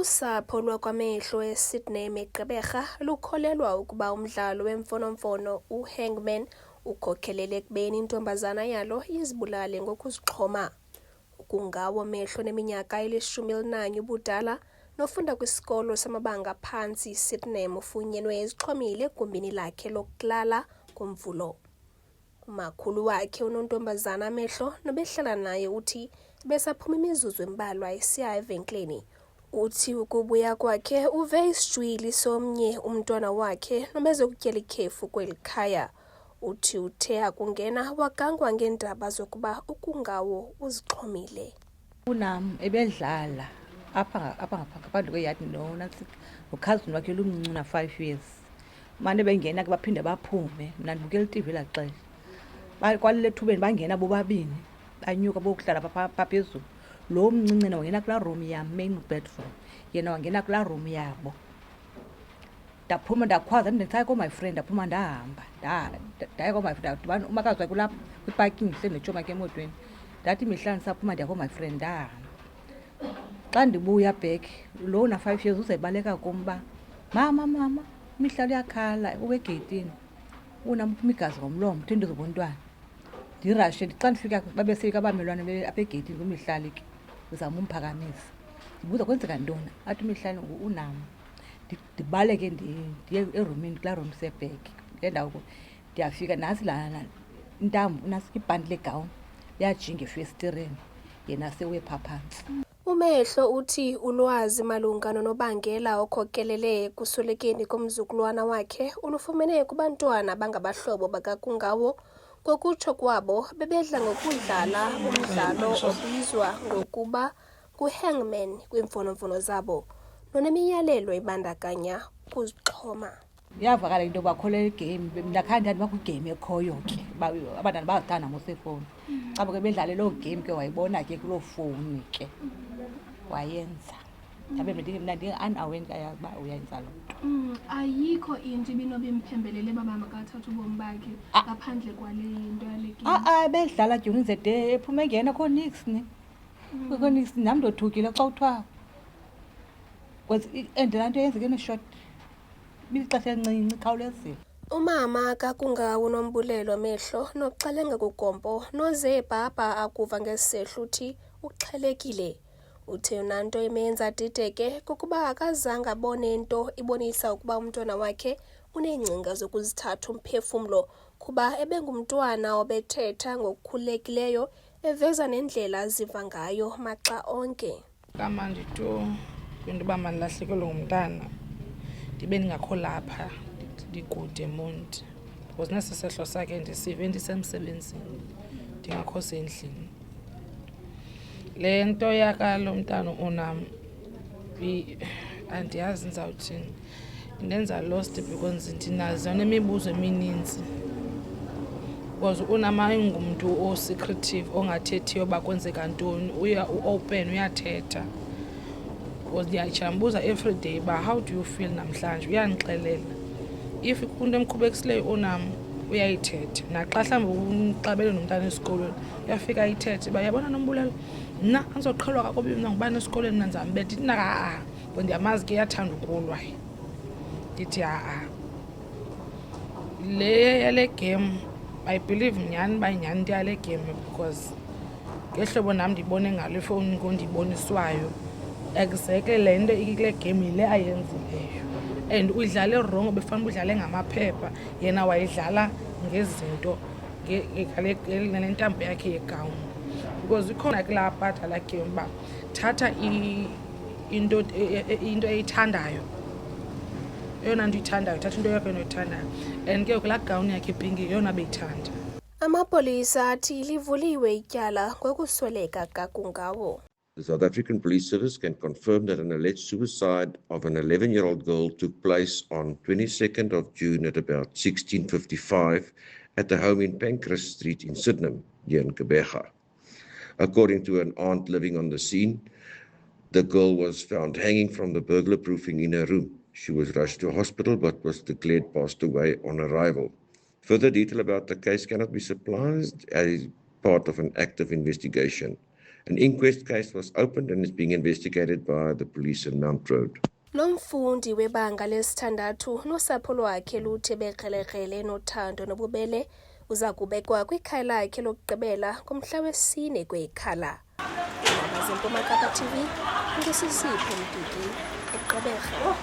Usapho lwakwaMehlo eSydney eGqeberha lukholelwa ukuba umdlalo wemfonomfono uHangman ukhokhelele ekubeni intombazana yalo izibulale ngokuzixhoma. Kungawo Mehlo neminyaka eli-11 ubudala nofunda kwisikolo samabanga phantsi Sydney ufunyenwe ezixhomile egumbini lakhe lokulala ngoMvulo. Umakhulu wakhe unontombazana Mehlo nobehlala naye uthi besaphuma imizuzu embalwa esiya evenkileni. Uthi ukubuya kwakhe uve isijwili somnye umntwana wakhe nobezokutyela ikhefu kweli khaya. Uthi uthe akungena wagangwa ngeendaba zokuba ukungawo uzixhomile. Unam ebedlala apha ngaphandle kweyadi nokhazini wakhe lumncinci na 5 years. Mane bengena ke baphinde baphume. Mna ndibukela iTV elaa xesha. Kwalile ethubeni bangena bobabini banyuka bokuhlala pha phezulu. Lo mncinci wangena kulaa room yam, main bedroom. Yena wangena kulaa room yabo. Ndaphuma ndakhwaza ndisaya my friend ndaphuma ndahamba. Ndaya my friend umakazi wakhe kulapha kwiparking senetshoma ke emotweni. Ndathi mihla ndisaphuma ndiya my friend ndahamba. Xa ndibuya back lo na 5 years uzebaleka kumba. Mama mihla uyakhala uwegeyitini. Unampuma igazi ngomlomo uthi ndizobontwana. Ndirashe xa ndifika babesika abamelwane apha egeyitini kumihlali ke uzama umphakamisa. Ndibuza kwenzeka ntoni athi umihlali unam. Ndibaleke ndiye erumini kulaa room sebhek le ndawo ndiyafika nasi lana intambo nasi ibhanti legawuni yajinga efestireni yena sewe phantsi. uMehlo uthi ulwazi malunga nonobangela okhokelele ekusulekeni komzukulwana wakhe ulufumene kubantwana bangabahlobo bakakungawo. Ngokutsho kwabo bebedla ngokudlala umdlalo obizwa ngokuba nguHangman kwiimfonomfono zabo nonemiyalelo ibandakanya ukuzixhoma. Iyavakala into bakholela igame ndakhange ndandibakho kwigame ekhoyo ke abantwana bazithanda mosefowuni. Caba ke bedlale loo game ke wayibona ke kuloo fowuni ke wayenza. Ndabe mna ndinge-unaware kayazi uba uyenza loo nto. Ayikho into ibinobimphembelele baba makathatha ubomi bakhe ngaphandle kwale into yale game. Bedlala during the day ephuma engena kho nix ni. Kukho nix nam ndothukile xa kuthiwa and laa nto yenzeke short bilixesha elincinci khawulezile. Umama kakungawo uNombulelo Mehlo noxelenga kuGompo nozeebhabha akuva ngesehlo uthi uxhelekile. Uthe yona nto imenza adideke kukuba akazange abone nto ibonisa ukuba umntwana wakhe uneengcinga zokuzithatha umphefumlo kuba ebengumntwana obethetha ngokukhulekileyo eveza nendlela aziva ngayo maxa onke. Kamandi tu kwinto uba mandilahlekelwe ngumntana ndibe ndingakho lapha ndikude eMonti because nesi sehlo sakhe ndisive ndisemsebenzini ndingakho sendlini. Le nto yakalo mntana unam andiyazi ndizawuthini. Indenza lost because ndinazo nemibuzo emininzi because unam ayingumntu o-secretive ongathethiyo uba kwenzeka ntoni. U-open uyathetha because ndiyambuza everyday uba how do you feel namhlanje, uyandixelela. If kunto emkhubekisileyo unam uyayithetha naxa mhlawumbi uxabene nomntana esikolweni uyafika ayithethe uba yabona Nombulelo mna andizoqhelwa kakubi mna ngubani esikolweni mna ndizambetha. Ndithi ngoba ndiyamazi ke iyathanda ukulwa. Ndithi le yale game I believe nyhani uba nyhani into yale game because ngehlobo nam ndibone ngalo ifowuni ngondiboniswayo exactly le nto ikule game yile ayenzileyo and uyidlale wrong befanele udlale ngamaphepha yena wayidlala ngezinto ngale ntambo yakhe yegawuni because ikhona kulaa part laa game uba thatha into eyithandayo eyona nto uyithandayo thatha into yakho enoyithandayo and ke kulaa gawuni yakhe pinki yeyona beyithanda. Amapolisa athi livuliwe ityala ngokusweleka kakungawo. The South African Police Service can confirm that an alleged suicide of an 11-year-old girl took place on 22nd of June at about 16:55 at the home in Pancras Street in Sydenham, here in Gqeberha. According to an aunt living on the scene, the girl was found hanging from the burglar proofing in her room. She was rushed to hospital but was declared passed away on arrival. Further detail about the case cannot be supplied as part of an active investigation, An inquest case was opened and is being investigated by the police in Mount Road. Lo mfundi webanga lesithandathu nosapho lwakhe luthe bekrelekrele nothando nobubele uza kubekwa kwikhaya lakhe lokugqibela ngomhla wesine kwekhala. Iindaba zeMpuma Kapa TV, nguSisipho Mduki, eGqeberha.